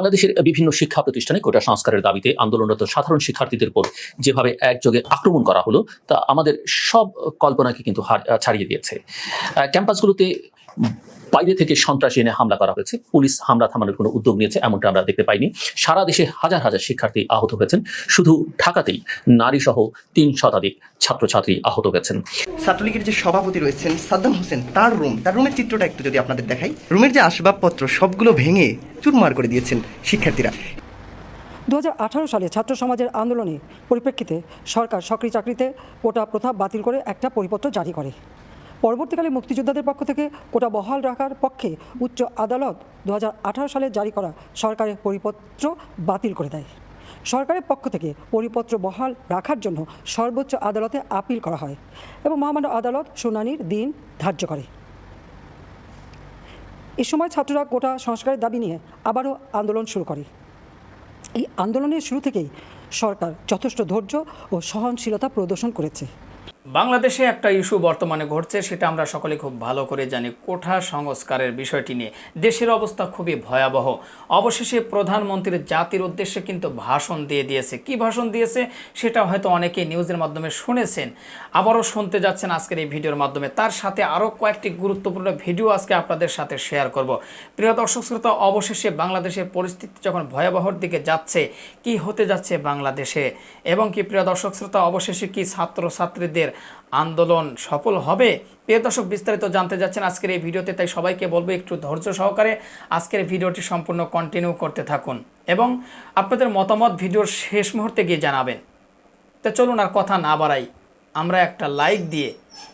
বাংলাদেশের বিভিন্ন শিক্ষা প্রতিষ্ঠানে কোটা সংস্কারের দাবিতে আন্দোলনরত সাধারণ শিক্ষার্থীদের উপর যেভাবে একযোগে আক্রমণ করা হলো তা আমাদের সব কল্পনাকে কিন্তু ছাড়িয়ে দিয়েছে। ক্যাম্পাসগুলোতে বাইরে থেকে সন্ত্রাসী এনে হামলা করা হয়েছে, পুলিশ হামলা থামানোর কোনো উদ্যোগ নিয়েছে এমনটা আমরা দেখতে পাইনি। সারা দেশে হাজার হাজার শিক্ষার্থী আহত হয়েছেন, শুধু ঢাকাতেই নারী সহ ৩ শতাধিক ছাত্রছাত্রী আহত হয়েছেন। ছাত্রলীগের যে সভাপতি রয়েছেন সাদ্দাম হোসেন, তার রুমের চিত্রটা একটু যদি আপনাদের দেখাই, রুমের যে আসবাবপত্র সবগুলো ভেঙে চুরমার করে দিয়েছেন শিক্ষার্থীরা। 2018 সালে ছাত্র সমাজের আন্দোলনের পরিপ্রেক্ষিতে সরকার সরকারি চাকরিতে কোটা প্রথা বাতিল করে একটা পরিপত্র জারি করে। পরবর্তীকালে মুক্তিযোদ্ধাদের পক্ষ থেকে কোটা বহাল রাখার পক্ষে উচ্চ আদালত 2018 সালে জারি করা সরকারের পরিপত্র বাতিল করে দেয়। সরকারের পক্ষ থেকে পরিপত্র বহাল রাখার জন্য সর্বোচ্চ আদালতে আপিল করা হয় এবং মহামান্য আদালত শুনানির দিন ধার্য করে। এ সময় ছাত্ররা কোটা সংস্কারের দাবি নিয়ে আবারও আন্দোলন শুরু করে। এই আন্দোলনের শুরু থেকেই সরকার যথেষ্ট ধৈর্য ও সহনশীলতা প্রদর্শন করেছে। বাংলাদেশে একটা ইস্যু বর্তমানে ঘটছে, সেটা আমরা সকলে খুব ভালো করে জানি। কোটা সংস্কারের বিষয়টি নিয়ে দেশের অবস্থা খুবই ভয়াবহ। অবশেষে প্রধানমন্ত্রী জাতির উদ্দেশ্যে কিন্তু ভাষণ দিয়ে দিয়েছে। কি ভাষণ দিয়েছে সেটা হয়তো অনেকেই নিউজের মাধ্যমে শুনেছেন, আবারও শুনতে যাচ্ছেন আজকের এই ভিডিওর মাধ্যমে। তার সাথে আরও কয়েকটি গুরুত্বপূর্ণ ভিডিও আজকে আপনাদের সাথে শেয়ার করব। প্রিয় দর্শক শ্রোতা, অবশেষে বাংলাদেশের পরিস্থিতি যখন ভয়াবহর দিকে যাচ্ছে, কি হতে যাচ্ছে বাংলাদেশে, এবং কি প্রিয় দর্শক শ্রোতা অবশেষে কি ছাত্রছাত্রীদের আন্দোলন সফল হবে? প্রিয় দর্শক, বিস্তারিত জানতে যাচ্ছেন আজকের এই ভিডিওতে, তাই সবাইকে বলবো একটু ধৈর্য সহকারে আজকের ভিডিওটি সম্পূর্ণ কন্টিনিউ করতে থাকুন এবং আপনাদের মতামত ভিডিওর শেষ মুহূর্তে গিয়ে জানাবেন। তো চলুন আর কথা না বাড়াই, আমরা একটা লাইক দিয়ে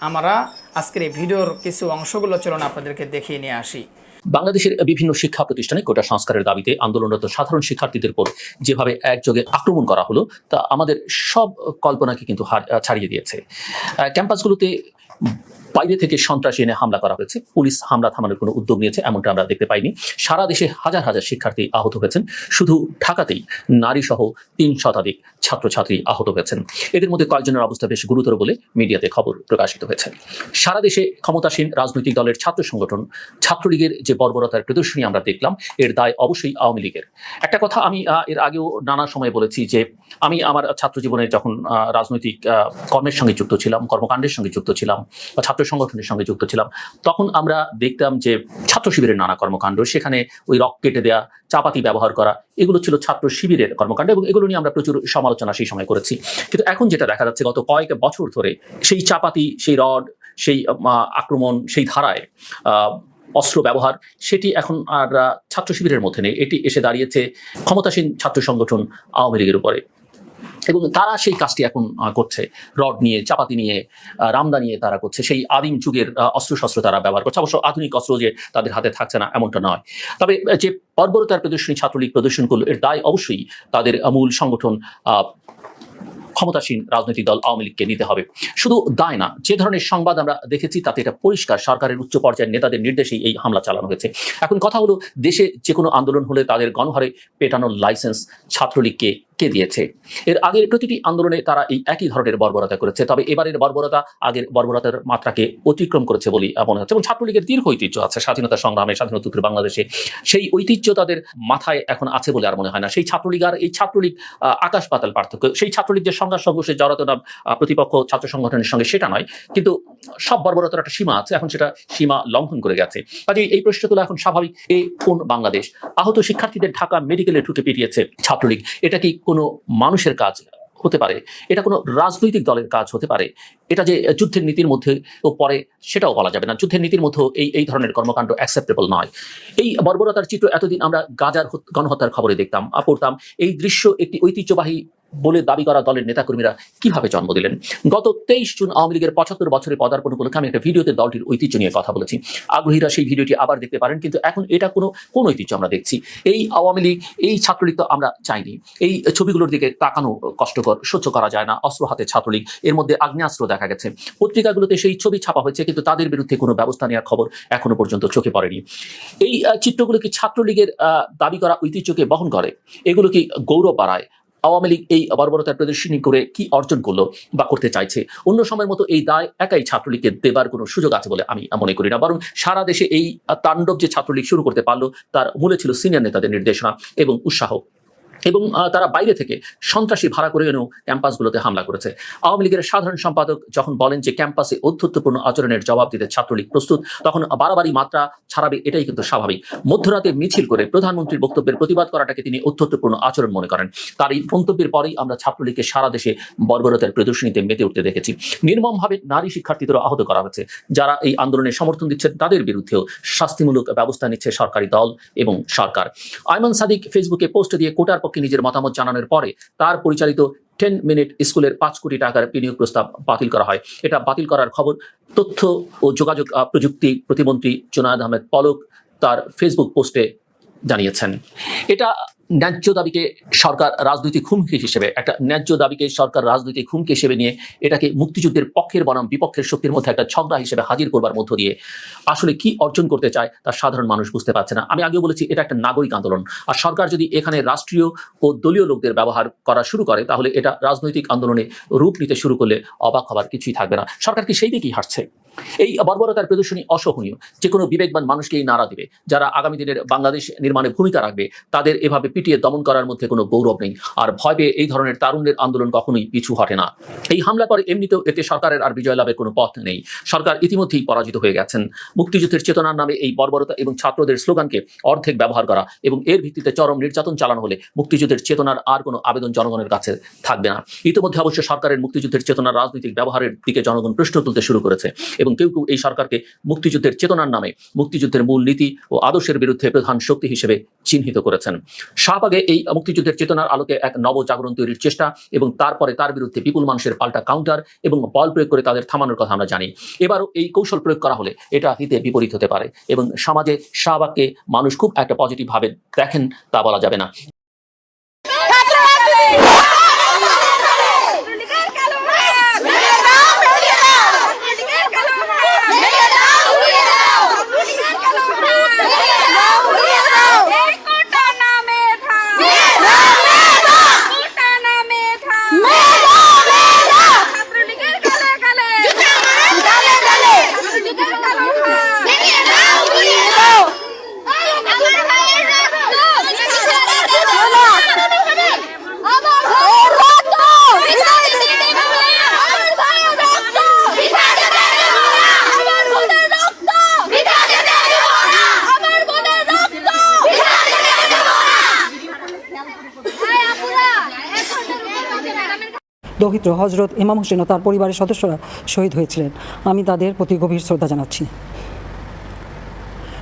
আমরা আজকের এই ভিডিওর কিছু অংশগুলো চলুন আপনাদেরকে দেখিয়ে নিয়ে আসি। বাংলাদেশের বিভিন্ন শিক্ষা প্রতিষ্ঠানে কোটা সংস্কারের দাবিতে আন্দোলনরত সাধারণ শিক্ষার্থীদের উপর যেভাবে একযোগে আক্রমণ করা হলো তা আমাদের সব কল্পনাকে কিন্তু ছাড়িয়ে দিয়েছে। ক্যাম্পাসগুলোতে বাইরে থেকে সন্ত্রাসী এনে হামলা করা হয়েছে, পুলিশ হামলা থামানোর কোনো উদ্যোগ নিয়েছে এমনটা আমরা দেখতে পাইনি। সারা দেশে হাজার হাজার শিক্ষার্থী আহত হয়েছেন, শুধু ঢাকাতেই নারী সহ 3 শতাধিক ছাত্রছাত্রী আহত হয়েছেন। এদের মধ্যে কয়েকজনের অবস্থা বেশ গুরুতর বলে মিডিয়াতে খবর প্রকাশিত হয়েছে। সারা দেশে ক্ষমতাসীন রাজনৈতিক দলের ছাত্র সংগঠন ছাত্রলীগের যে বর্বরতার প্রদর্শনী আমরা দেখলাম, এর দায় অবশ্যই আওয়ামী লীগের। একটা কথা আমি এর আগেও নানা সময় বলেছি যে আমি আমার ছাত্র জীবনে যখন রাজনৈতিক কর্মের সঙ্গে যুক্ত ছিলাম, কর্মকাণ্ডের সঙ্গে যুক্ত ছিলাম বা ছাত্র সংগঠনের সঙ্গে যুক্ত ছিলাম, তখন আমরা দেখতাম যে ছাত্র শিবিরের নানা কর্মকাণ্ড, সেখানে ওই রক কেটে দেয়া, চাপাতি ব্যবহার করা, এগুলো ছিল ছাত্র শিবিরের কর্মকাণ্ড এবং এগুলো নিয়ে আমরা প্রচুর সমালোচনা সেই সময় করেছি। কিন্তু এখন যেটা দেখা যাচ্ছে গত কয়েক বছর ধরে সেই চাপাতি, সেই রড, সেই আক্রমণ, সেই ধারায় অস্ত্র ব্যবহার, সেটি এখন আর ছাত্র শিবিরের মধ্যে নেই। এটি এসে দাঁড়িয়েছে ক্ষমতাসীন ছাত্র সংগঠন আওয়ামী লীগের উপরে এবং তারা সেই কাজটি এখন করছে। রড নিয়ে, চাপাতি নিয়ে, রামদা নিয়ে তারা করছে। সেই আদিম যুগের অস্ত্রশস্ত্র তারা ব্যবহার করছে। অবশ্য আধুনিক অস্ত্র যে তাদের হাতে থাকছে না এমনটা নয়। তবে যে বর্বরতার প্রদর্শনী ছাত্রলীগ প্রদর্শন করলো, এর দায় অবশ্যই তাদের মূল সংগঠন ক্ষমতাসীন রাজনৈতিক দল আওয়ামী লীগকে নিতে হবে। শুধু দায় না, যে ধরনের সংবাদ আমরা দেখেছি তাতে এটা পরিষ্কার সরকারের উচ্চ পর্যায়ের নেতাদের নির্দেশেই এই হামলা চালানো হয়েছে। এখন কথা হলো, দেশে যে কোনো আন্দোলন হলে তাদের গণহারে পেটানোর লাইসেন্স ছাত্রলীগকে কে দিয়েছে? এর আগের প্রতিটি আন্দোলনে তারা এই একই ধরনের বর্বরতা করেছে, তবে এবারের বর্বরতা আগের বর্বরতার মাত্রাকে অতিক্রম করেছে বলেই মনে হচ্ছে। এবং ছাত্রলীগের দীর্ঘ ঐতিহ্য আছে স্বাধীনতা সংগ্রামে, স্বাধীনোত্তর বাংলাদেশে, সেই ঐতিহ্য তাদের মাথায় এখন আছে বলে আর মনে হয় না। সেই ছাত্রলীগ আর এই ছাত্রলীগ আকাশ পাতাল পার্থক্য। সেই ছাত্রলীগ যে সংঘাত সংঘর্ষে জড়াতো না প্রতিপক্ষ ছাত্র সংগঠনের সঙ্গে, সেটা নয়, কিন্তু সব বর্বরতার একটা সীমা আছে, এখন সেটা সীমা লঙ্ঘন করে গেছে। কাজে এই প্রশ্ন তোলা এখন স্বাভাবিক। এই কোন বাংলাদেশ? আহত শিক্ষার্থীদের ঢাকা মেডিকেলে ঢুকে পিটিয়েছে ছাত্রলীগ। এটা কি কোনো মানুষের কাজ হতে পারে? এটা কোনো রাজনৈতিক দলের কাজ হতে পারে? এটা যে যুদ্ধের নীতির মধ্যে তো পড়ে সেটাও বলা যাবে না। যুদ্ধের নীতির মধ্যে এই ধরনের কর্মকাণ্ড অ্যাকসেপ্টেবল নয়। এই বর্বরতার চিত্র এতদিন আমরা গাজার গণহত্যার খবরে দেখতাম, পড়তাম। এই দৃশ্য একটি ঐতিহ্যবাহী বলে দাবি করা দলের নেতাকর্মীরা কিভাবে জন্ম দিলেন? গত 23 জুন আওয়ামী লীগের 75 বছরের পদার্পণ উপলক্ষে আমি একটা ভিডিওতে দলটির ঐতিহ্য নিয়ে কথা বলেছি। আগ্রহীরা সেই ভিডিওটি আবার দেখতে পারেন। কিন্তু এখন এটা কোন ঐতিহ্য আমরা দেখছি? এই আওয়ামী লীগ, এই ছাত্রলীগ তো আমরা চাইনি। এই ছবিগুলোর দিকে তাকানো কষ্টকর, সহ্য করা যায় না। অস্ত্র হাতে ছাত্রলীগ, এর মধ্যে আগ্নেয়াস্ত্র দেখা গেছে। পত্রিকাগুলোতে সেই ছবি ছাপা হয়েছে, কিন্তু তাদের বিরুদ্ধে কোনো ব্যবস্থা নেওয়ার খবর এখনো পর্যন্ত চোখে পড়েনি। এই চিত্রগুলো কি ছাত্রলীগের দাবি করা ঐতিহ্যকে বহন করে? এগুলো কি গৌরব বাড়ায়? আওয়ামী লীগ এই বর্বরতার প্রদর্শনী করে কি অর্জন করলো বা করতে চাইছে? অন্য সময়ের মতো এই দায় একাই ছাত্রলীগকে দেবার কোনো সুযোগ আছে বলে আমি মনে করি না, বরং সারা দেশে এই তাণ্ডব যে ছাত্রলীগ শুরু করতে পারলো তার মূলে ছিল সিনিয়র নেতাদের নির্দেশনা এবং উৎসাহ, এবং তারা বাইরে থেকে সন্ত্রাসী ভাড়া করে এনেও ক্যাম্পাসগুলোতে হামলা করেছে। আওয়ামী লীগের সাধারণ সম্পাদক যখন বলেন যে ক্যাম্পাসে অধ্যত্বপূর্ণ আচরণের জবাব দিতে ছাত্রলীগ প্রস্তুত, তখন বাড়াবাড়ি মাত্রা ছাড়াবে, এটাই কিন্তু স্বাভাবিক। মধ্যরাতে মিছিল করে প্রধানমন্ত্রীর বক্তব্যের প্রতিবাদ করাটাকে তিনি অধ্যত্বপূর্ণ আচরণ মনে করেন। তার এই মন্তব্যের পরেই আমরা ছাত্রলীগকে সারা দেশে বর্বরতার প্রদর্শনীতে মেতে উঠতে দেখেছি। নির্মমভাবে নারী শিক্ষার্থীদেরও আহত করা হয়েছে। যারা এই আন্দোলনে সমর্থন দিচ্ছেন তাদের বিরুদ্ধেও শাস্তিমূলক ব্যবস্থা নিচ্ছে সরকারি দল এবং সরকার। আয়মান সাদিক ফেসবুকে পোস্ট দিয়ে কোটার পক্ষে নিজের মতামত জানানোর পরে তার পরিচালিত 10 মিনিট স্কুলের 5 কোটি টাকার বিনিয়োগ প্রস্তাব বাতিল করা হয়। এটা বাতিল করার খবর তথ্য ও যোগাযোগ প্রযুক্তি প্রতিমন্ত্রী জুনায়েদ আহমেদ পলক তার ফেসবুক পোস্টে জানিয়েছেন। এটা ন্যায্য দাবিকে সরকার রাজনৈতিক হুমকি হিসেবে, একটা ন্যায্য দাবিকে সরকার রাজনৈতিক হুমকি হিসেবে নিয়ে এটাকে মুক্তিযুদ্ধের পক্ষের বনাম বিপক্ষের শক্তির মধ্যে একটা ঝগড়া হিসেবে হাজির করবার মধ্য দিয়ে আসলে কি অর্জন করতে চায় তা সাধারণ মানুষ বুঝতে পারছে না। আমি আগেও বলেছি এটা একটা নাগরিক আন্দোলন, আর সরকার যদি এখানে রাষ্ট্রীয় ও দলীয় লোকদের ব্যবহার করা শুরু করে তাহলে এটা রাজনৈতিক আন্দোলনে রূপ নিতে শুরু করলে অবাক হবার কিছুই থাকবে না। সরকার কি সেই দিকেই হাঁটছে? এই বর্বরতার প্রদর্শনী অসহনীয়। যে কোনো বিবেকবান মানুষকেই নাড়া দিবে। যারা আগামী দিনের বাংলাদেশ নির্মাণে ভূমিকা রাখবে তাদের এভাবে পিটিয়ে দমন করার মধ্যে কোনো গৌরব নেই। আর ভয় পেয়ে এই ধরনের তারুণ্যের আন্দোলন কখনোই পিছু হটে না। এই হামলা পরে এমনিতেও এতে সরকারের আর বিজয় লাভের কোনো পথ নেই। সরকার ইতিমধ্যেই পরাজিত হয়ে গেছেন। মুক্তিযুদ্ধের চেতনার নামে এই বর্বরতা এবং ছাত্রদের স্লোগানকে অর্ধেক ব্যবহার করা এবং এর ভিত্তিতে চরম নির্যাতন চালানো হলে মুক্তিযুদ্ধের চেতনার আর কোনো আবেদন জনগণের কাছে থাকবে না। ইতিমধ্যে অবশ্য সরকারের মুক্তিযুদ্ধের চেতনার রাজনৈতিক ব্যবহারের দিকে জনগণ প্রশ্ন তুলতে শুরু করেছে এবং কেউ কেউ এই সরকারকে মুক্তিযুদ্ধের চেতনার নামে মুক্তিযুদ্ধের মূল নীতি ও আদর্শের বিরুদ্ধে প্রধান শক্তি হিসেবে চিহ্নিত করেছেন। শাহবাগে এই মুক্তিযুদ্ধের চেতনার আলোকে এক নবজাগরণ তৈরির চেষ্টা এবং তারপরে তার বিরুদ্ধে বিপুল মানুষের পাল্টা কাউন্টার এবং বল প্রয়োগ করে তাদের থামানোর কথা আমরা জানি। এবারও এই কৌশল প্রয়োগ করা হলে এটা হিতে বিপরীত হতে পারে এবং সমাজে শাহবাগকে মানুষ খুব একটা পজিটিভ ভাবে দেখেন তা বলা যাবে না। দৌহিত্র হজরত ইমাম হোসেন ও তার পরিবারের সদস্যরা শহীদ হয়েছিলেন। আমি তাদের প্রতি গভীর শ্রদ্ধা জানাচ্ছি।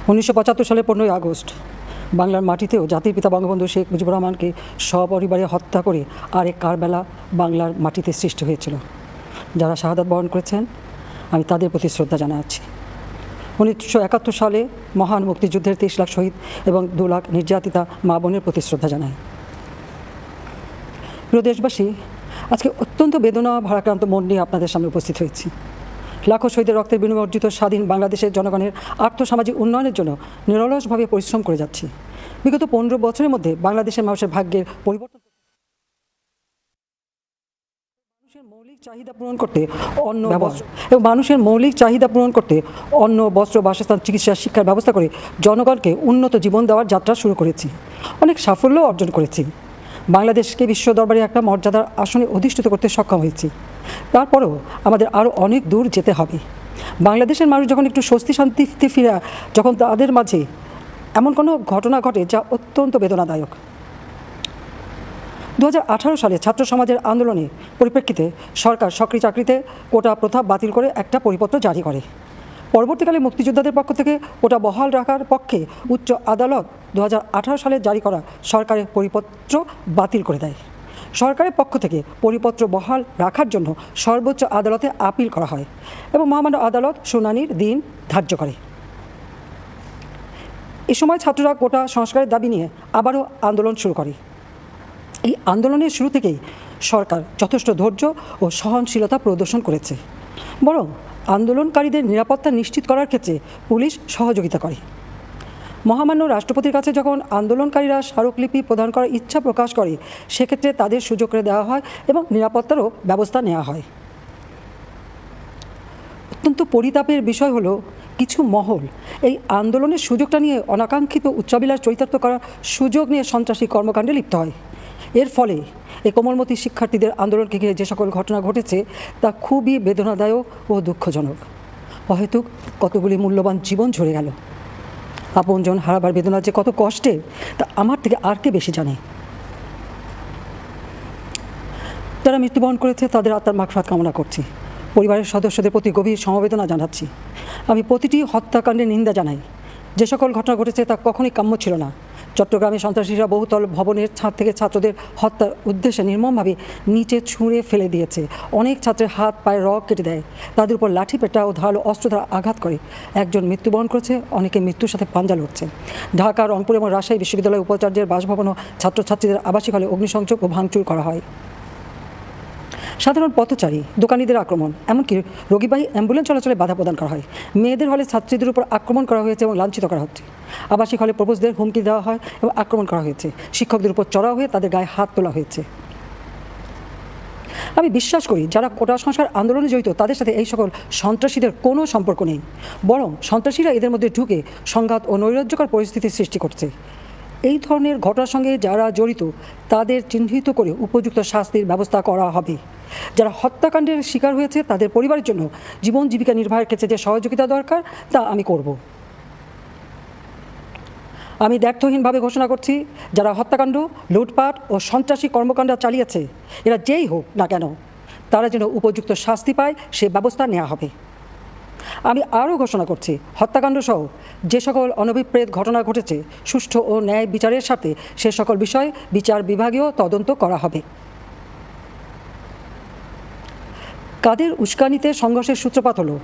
1975 সালের 15ই আগস্ট বাংলার মাটিতেও জাতির পিতা বঙ্গবন্ধু শেখ মুজিবুর রহমানকে সপরিবারে হত্যা করে আরেক কারবেলা বাংলার মাটিতে সৃষ্টি হয়েছিল। যারা শাহাদাত বরণ করেছেন আমি তাদের প্রতি শ্রদ্ধা জানাচ্ছি। 1971 সালে মহান মুক্তিযুদ্ধের 23 লাখ শহীদ এবং 2 লাখ নির্যাতিতা মা বোনের প্রতি শ্রদ্ধা জানাই। প্রিয় দেশবাসী, আজকে অত্যন্ত বেদনা ভারাক্রান্ত মন নিয়ে আপনাদের সামনে উপস্থিত হয়েছি। লাখো শহীদের রক্তের বিনিময়ে অর্জিত স্বাধীন বাংলাদেশের জনগণের আর্থসামাজিক উন্নয়নের জন্য নিরলসভাবে পরিশ্রম করে যাচ্ছি। বিগত 15 বছরের মধ্যে বাংলাদেশের মানুষের ভাগ্যের পরিবর্তন মৌলিক চাহিদা পূরণ করতে মানুষের মৌলিক চাহিদা পূরণ করতে অন্ন, বস্ত্র, বাসস্থান, চিকিৎসা, শিক্ষার ব্যবস্থা করে জনগণকে উন্নত জীবন দেওয়ার যাত্রা শুরু করেছি। অনেক সাফল্য অর্জন করেছি। বাংলাদেশকে বিশ্ব দরবারে একটা মর্যাদার আসনে অধিষ্ঠিত করতে সক্ষম হয়েছি। তারপরেও আমাদের আরও অনেক দূর যেতে হবে। বাংলাদেশের মানুষ যখন একটু স্বস্তি শান্তিতে ফিরে, যখন তাদের মাঝে এমন কোনো ঘটনা ঘটে যা অত্যন্ত বেদনাদায়ক। 2018 সালে ছাত্র সমাজের আন্দোলনের পরিপ্রেক্ষিতে সরকার সরকারি চাকরিতে কোটা প্রথা বাতিল করে একটা পরিপত্র জারি করে। পরবর্তীকালে মুক্তিযোদ্ধাদের পক্ষ থেকে কোটা বহাল রাখার পক্ষে উচ্চ আদালত 2018 সালে জারি করা সরকারের পরিপত্র বাতিল করে দেয়। সরকারের পক্ষ থেকে পরিপত্র বহাল রাখার জন্য সর্বোচ্চ আদালতে আপিল করা হয় এবং মহামান্য আদালত শুনানির দিন ধার্য করে। এ সময় ছাত্ররা কোটা সংস্কারের দাবি নিয়ে আবারও আন্দোলন শুরু করে। এই আন্দোলনের শুরু থেকেই সরকার যথেষ্ট ধৈর্য ও সহনশীলতা প্রদর্শন করেছে, বরং আন্দোলনকারীদের নিরাপত্তা নিশ্চিত করার ক্ষেত্রে পুলিশ সহযোগিতা করে। মহামান্য রাষ্ট্রপতির কাছে যখন আন্দোলনকারীরা স্মারকলিপি প্রদান করার ইচ্ছা প্রকাশ করে, সেক্ষেত্রে তাদের সুযোগ করে দেওয়া হয় এবং নিরাপত্তারও ব্যবস্থা নেওয়া হয়। অত্যন্ত পরিতাপের বিষয় হলো, কিছু মহল এই আন্দোলনের সুযোগটা নিয়ে অনাকাঙ্ক্ষিত উচ্চাবিলাস চরিতার্থ করার সুযোগ নিয়ে সন্ত্রাসী কর্মকাণ্ডে লিপ্ত হয়। এর ফলে এই কোমলমতি শিক্ষার্থীদের আন্দোলনকে ঘিরে যে সকল ঘটনা ঘটেছে তা খুবই বেদনাদায়ক ও দুঃখজনক। অহেতুক কতগুলি মূল্যবান জীবন ঝরে গেল। আপনজন হারাবার বেদনা যে কত কষ্টের তা আমার থেকে আর কে বেশি জানে। যারা মৃত্যুবরণ করেছে তাদের আত্মার মাগফিরাত কামনা করছি। পরিবারের সদস্যদের প্রতি গভীর সমবেদনা জানাচ্ছি। আমি প্রতিটি হত্যাকাণ্ডের নিন্দা জানাই। যে সকল ঘটনা ঘটেছে তা কখনোই কাম্য ছিল না। চট্টগ্রামে সন্ত্রাসীরা বহুতল ভবনের ছাদ থেকে ছাত্রদের হত্যার উদ্দেশ্যে নির্মমভাবে নিচে ছুঁড়ে ফেলে দিয়েছে। অনেক ছাত্রের হাত পায়ে রগ কেটে দেয়, তাদের উপর লাঠি পেটা ও ধারালো অস্ত্র দ্বারা আঘাত করে। একজন মৃত্যুবরণ করেছে, অনেকে মৃত্যুর সাথে পাঞ্জা লড়ছে। ঢাকা, রংপুর এবং রাজশাহী বিশ্ববিদ্যালয়ের উপাচার্যের বাসভবন ও ছাত্রছাত্রীদের আবাসিক হলে অগ্নিসংযোগ ও ভাঙচুর করা হয়। সাধারণ পথচারী, দোকানিদের আক্রমণ, এমনকি রোগীবাহী অ্যাম্বুলেন্স চলাচলে বাধা প্রদান করা হয়। মেয়েদের হলে ছাত্রীদের উপর আক্রমণ করা হয়েছে এবং লাঞ্ছিত করা হচ্ছে। আবাসিক হলে প্রবেশদের হুমকি দেওয়া হয় এবং আক্রমণ করা হয়েছে। শিক্ষকদের উপর চড়াও হয়ে তাদের গায়ে হাত তোলা হয়েছে। আমি বিশ্বাস করি যারা কোটা সংস্কার আন্দোলনে জড়িত তাদের সাথে এই সকল সন্ত্রাসীদের কোনো সম্পর্ক নেই, বরং সন্ত্রাসীরা এদের মধ্যে ঢুকে সংঘাত ও নৈরাজ্যকর পরিস্থিতির সৃষ্টি করছে। এই ধরনের ঘটনার সঙ্গে যারা জড়িত তাদের চিহ্নিত করে উপযুক্ত শাস্তির ব্যবস্থা করা হবে। যারা হত্যাকাণ্ডের শিকার হয়েছে তাদের পরিবারের জন্য জীবন জীবিকা নির্বাহের ক্ষেত্রে যে সহযোগিতা দরকার তা আমি করব। আমি দ্ব্যর্থহীনভাবে ঘোষণা করছি, যারা হত্যাকাণ্ড, লুটপাট ও সন্ত্রাসী কর্মকাণ্ড চালিয়েছে, এরা যেই হোক না কেন, তারা যেন উপযুক্ত শাস্তি পায় সে ব্যবস্থা নেওয়া হবে। আমি আরও ঘোষণা করছি, হত্যাকাণ্ড সহ যে সকল অনভিপ্রেত ঘটনা ঘটেছে সুষ্ঠু ও ন্যায় বিচারের সাথে সে সকল বিষয়ে বিচার বিভাগীয় তদন্ত করা হবে। কাদের উস্কানিতে সংঘর্ষের সূত্রপাত হলো,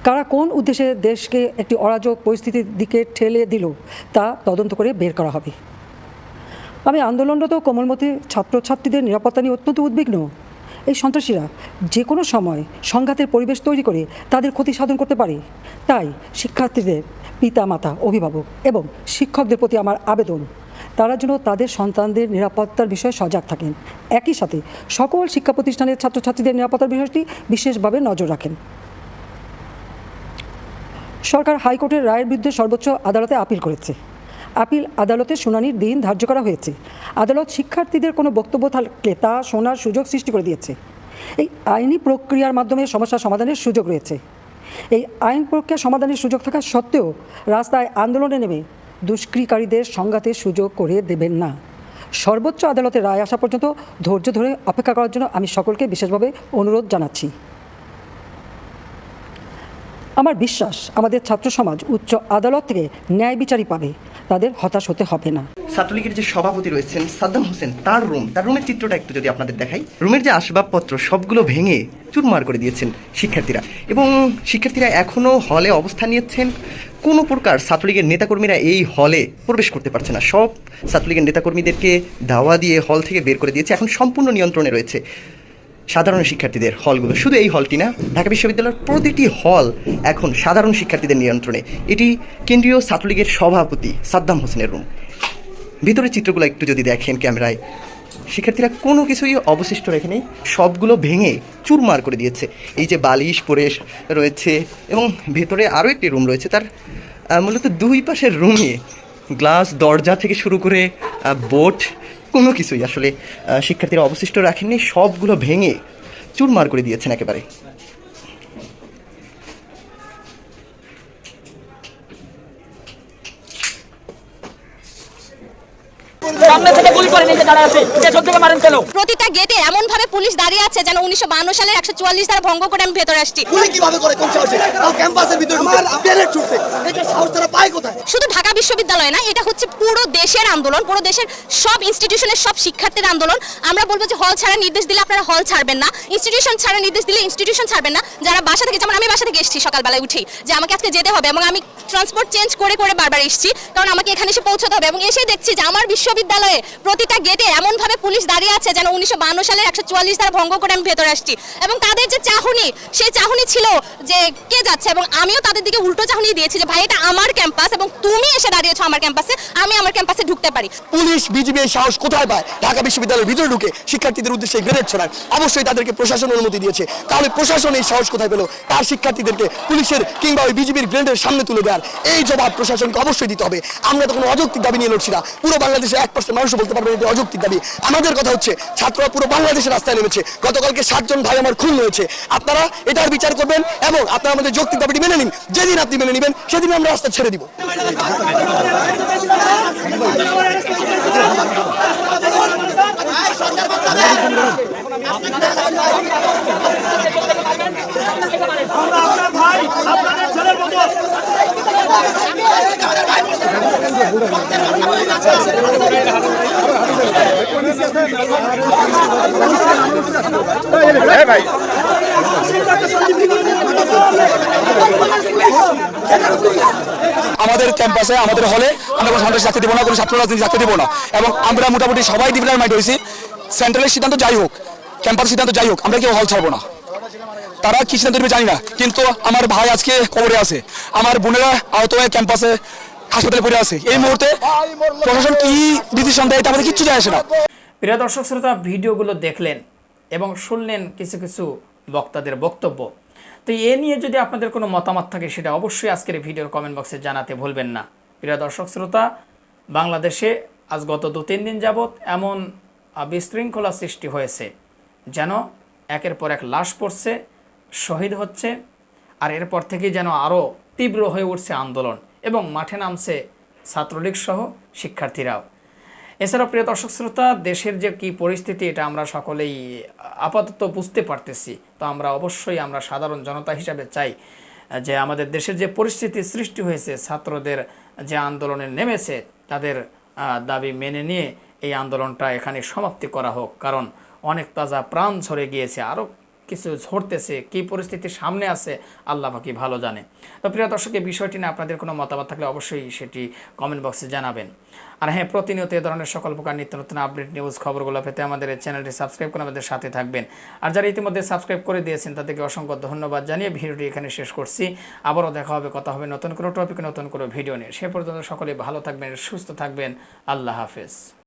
কারা কোন উদ্দেশ্যে দেশকে একটি অরাজক পরিস্থিতির দিকে ঠেলে দিল তা তদন্ত করে বের করা হবে। আমি আন্দোলনরত কোমলমতি ছাত্রছাত্রীদের নিরাপত্তা নিয়ে অত্যন্ত উদ্বিগ্ন। এই সন্ত্রাসীরা যে কোনো সময় সংঘাতের পরিবেশ তৈরি করে তাদের ক্ষতি সাধন করতে পারে। তাই শিক্ষার্থীদের পিতা মাতা, অভিভাবক এবং শিক্ষকদের প্রতি আমার আবেদন, তারা যেন তাদের সন্তানদের নিরাপত্তার বিষয়ে সজাগ থাকেন। একই সাথে সকল শিক্ষা প্রতিষ্ঠানের ছাত্রছাত্রীদের নিরাপত্তার বিষয়টি বিশেষভাবে নজর রাখেন। সরকার হাইকোর্টের রায়ের বিরুদ্ধে সর্বোচ্চ আদালতে আপিল করেছে। আপিল আদালতে শুনানির দিন ধার্য করা হয়েছে। আদালত শিক্ষার্থীদের কোনো বক্তব্য থাকলে তা শোনার সুযোগ সৃষ্টি করে দিয়েছে। এই আইনি প্রক্রিয়ার মাধ্যমে সমস্যা সমাধানের সুযোগ রয়েছে। এই আইন প্রক্রিয়া সমাধানের সুযোগ থাকা সত্ত্বেও রাস্তায় আন্দোলনে নেমে দুষ্কৃতিকারীদের সংঘাতের সুযোগ করে দেবেন না। সর্বোচ্চ আদালতের রায় আসা পর্যন্ত ধৈর্য ধরে অপেক্ষা করার জন্য আমি সকলকে বিশেষভাবে অনুরোধ জানাচ্ছি। আমার বিশ্বাস আমাদের ছাত্র সমাজ উচ্চ আদালত থেকে ন্যায় বিচারই পাবে, তাদের হতাশ হতে হবে না। ছাত্রলীগের যে সভাপতি রয়েছেন সাদ্দাম হোসেন, তার রুমের চিত্রটা একটু যদি আপনাদের দেখাই। রুমের যে আসবাবপত্র সবগুলো ভেঙে চুরমার করে দিয়েছেন শিক্ষার্থীরা, এবং শিক্ষার্থীরা এখনও হলে অবস্থান নিয়েছেন। কোনো প্রকার ছাত্রলীগের নেতাকর্মীরা এই হলে প্রবেশ করতে পারছে না। সব ছাত্রলীগের নেতাকর্মীদেরকে দাওয়া দিয়ে হল থেকে বের করে দিয়েছে। এখন সম্পূর্ণ নিয়ন্ত্রণে রয়েছে সাধারণ শিক্ষার্থীদের হলগুলো। শুধু এই হলটি না, ঢাকা বিশ্ববিদ্যালয়ের প্রতিটি হল এখন সাধারণ শিক্ষার্থীদের নিয়ন্ত্রণে। এটি কেন্দ্রীয় ছাত্রলীগের সভাপতি সাদ্দাম হোসেনের রুম। ভিতরের চিত্রগুলো একটু যদি দেখেন ক্যামেরায়, শিক্ষার্থীরা কোনো কিছুই অবশিষ্ট রেখে নেই, সবগুলো ভেঙে চুরমার করে দিয়েছে। এই যে বালিশ পরে রয়েছে, এবং ভেতরে আরও একটি রুম রয়েছে, তার মূলত দুই পাশের রুমে গ্লাস দরজা থেকে শুরু করে বোর্ড কোনো কিছুই আসলে শিক্ষার্থীরা অবশিষ্ট রাখেননি, সবগুলো ভেঙে চুরমার করে দিয়েছেন একেবারে। প্রতিটা গেটে এমন ভাবে পুলিশ দাঁড়িয়ে আছে যেন 1952 সালের 144 ধারা ভঙ্গ করে আমি ভেতরে আসছি। কিভাবে করে কোন সাহসে ক্যাম্পাসের ভিতরে গ্রেনেড ছুটছে, এটা সাহস তারা পায় কোথায়? শুধু ঢাকা বিশ্ববিদ্যালয় না, এটা হচ্ছে পুরো দেশের আন্দোলন, পুরো দেশের সব ইনস্টিটিউশনের সব শিক্ষার্থীর আন্দোলন। আমরা বলবো যে হল ছাড়া নির্দেশ দিলে আপনারা হল ছাড়বেন না, ইনস্টিটিউশন ছাড়া নির্দেশ দিলে ইনস্টিটিউশন ছাড়বেন না। যারা বাসা থেকে, যেমন আমি বাসা থেকে এসেছি সকালবেলায় উঠেই যে আমাকে আজকে যেতে হবে, এবং আমি ট্রান্সপোর্ট চেঞ্জ করে করে বারবার এসেছি, কারণ আমাকে এখানে এসে পৌঁছতে হবে। এবং এসেই দেখছি যে আমার বিশ্ববিদ্যালয়ে প্রতিটা গেটে এমনভাবে পুলিশ দাঁড়িয়ে আছে যেন 1952 সালের 144 ধারা ভঙ্গ করে আমি ভেতরে আসছি, এবং তাদের যে চাহনি, সেই চাহনি ছিল যে কে যাচ্ছে, এবং আমিও তাদের দিকে উল্টো চাহনি দিয়েছি যে ভাই এটা আমার ক্যাম্পাস এবং তুমি এসে দাঁড়িয়েছো আমার ক্যাম্পাসে, আমি আমার ক্যাম্পাসে ঢুকতে পারি। পুলিশ বিজিবি এই সাহস কোথায় পায় ঢাকা বিশ্ববিদ্যালয়ের ভিতরে ঢুকে শিক্ষার্থীদের উদ্দেশ্যে গ্রেনেড ছড়ায়? অবশ্যই তাদেরকে প্রশাসন অনুমতি দিয়েছে, তাহলে প্রশাসন এই সাহস কোথায় পেল তার শিক্ষার্থীদেরকে পুলিশের কিংবা ওই বিজিবির গ্রেনেডের সামনে তুলে দেওয়ার? এই জবাব প্রশাসনকে অবশ্যই দিতে হবে। আমরা তো কোনো অযৌক্তিক দাবি নিয়ে লড়ছি না, পুরো বাংলাদেশে 1% মানুষও বলতে পারবে এটা অযৌক্তিক দাবি। আমাদের কথা হচ্ছে ছাত্ররা পুরো বাংলাদেশের রাস্তায় নেমেছে, গতকালকে 7 জন ভাই আমার খুন হয়েছে, আপনারা এটার বিচার করবেন এবং আপনারা আমাদের যৌক্তিক দাবিটি মেনে নিন। যেদিন আপনি মেনে নেবেন সেদিন আমরা রাস্তা ছেড়ে দিব। আমাদের ক্যাম্পাসে আমাদের হলে আমরা কোনো সন্ত্রাস রাখতে দেবো না, কোনো ছাত্র রাজনীতি রাখতে দেবো না, এবং আমরা মোটামুটি সবাই ডিপ্লোমার মাইন্ড হয়েছি। সেন্ট্রালের সিদ্ধান্ত যাই হোক, ক্যাম্পাসের সিদ্ধান্ত যাই হোক, আমরা কেউ হল ছাড়বো না। তারা কি সিদ্ধান্ত নেবে জানি না, কিন্তু আমার ভাই আজকে কবরে আছে, আমার বোনেরা আহত হয়ে ক্যাম্পাসে হাসপাতালে পড়ে আছে। এই মুহূর্তে প্রশাসন কি ডিসিশন দেয় এটা আমাদের কিচ্ছু যায় আসে না। প্রিয় দর্শক শ্রোতা, ভিডিওগুলো দেখলেন এবং শুনলেন কিছু কিছু বক্তাদের বক্তব্য। তো এ নিয়ে যদি আপনাদের কোনো মতামত থাকে সেটা অবশ্যই আজকের ভিডিওর কমেন্ট বক্সে জানাতে ভুলবেন না। প্রিয় দর্শক শ্রোতা, বাংলাদেশে আজ গত 2-3 দিন যাবৎ এমন বিশৃঙ্খলা সৃষ্টি হয়েছে যেন একের পর এক লাশ পড়ছে, শহীদ হচ্ছে, আর এরপর থেকেই যেন আরও তীব্র হয়ে উঠছে আন্দোলন এবং মাঠে নামছে ছাত্রলীগ সহ শিক্ষার্থীরাও। এছাড়াও প্রিয় দর্শক শ্রোতা, দেশের যে কী পরিস্থিতি এটা আমরা সকলেই আপাতত বুঝতে পারতেছি। তো আমরা অবশ্যই আমরা সাধারণ জনতা হিসাবে চাই যে আমাদের দেশের যে পরিস্থিতি সৃষ্টি হয়েছে, ছাত্রদের যে আন্দোলনে নেমেছে তাদের দাবি মেনে নিয়ে এই আন্দোলনটা এখানে সমাপ্তি করা হোক, কারণ অনেক তাজা প্রাণ ঝরে গিয়েছে, আরও কিছু ঝরতেছে। কী পরিস্থিতি সামনে আছে আল্লাহ পাকি ভালো জানে। তো প্রিয় দর্শক, এই বিষয়টি নিয়ে আপনাদের কোনো মতামত থাকলে অবশ্যই সেটি কমেন্ট বক্সে জানাবেন। আর হ্যাঁ, প্রতিনিয়ত এ ধরনের সকল প্রকার নিত্য নতুন আপডেট নিউজ খবরগুলো পেতে আমাদের এই চ্যানেলটি সাবস্ক্রাইব করে আমাদের সাথে থাকবেন। আর যারা ইতিমধ্যে সাবস্ক্রাইব করে দিয়েছেন তাদেরকে অসংখ্য ধন্যবাদ জানিয়ে ভিডিওটি এখানে শেষ করছি। আবারও দেখা হবে, কথা হবে নতুন কোনো টপিকে, নতুন কোনো ভিডিও নিয়ে। সে পর্যন্ত সকলে ভালো থাকবেন, সুস্থ থাকবেন। আল্লাহ হাফেজ।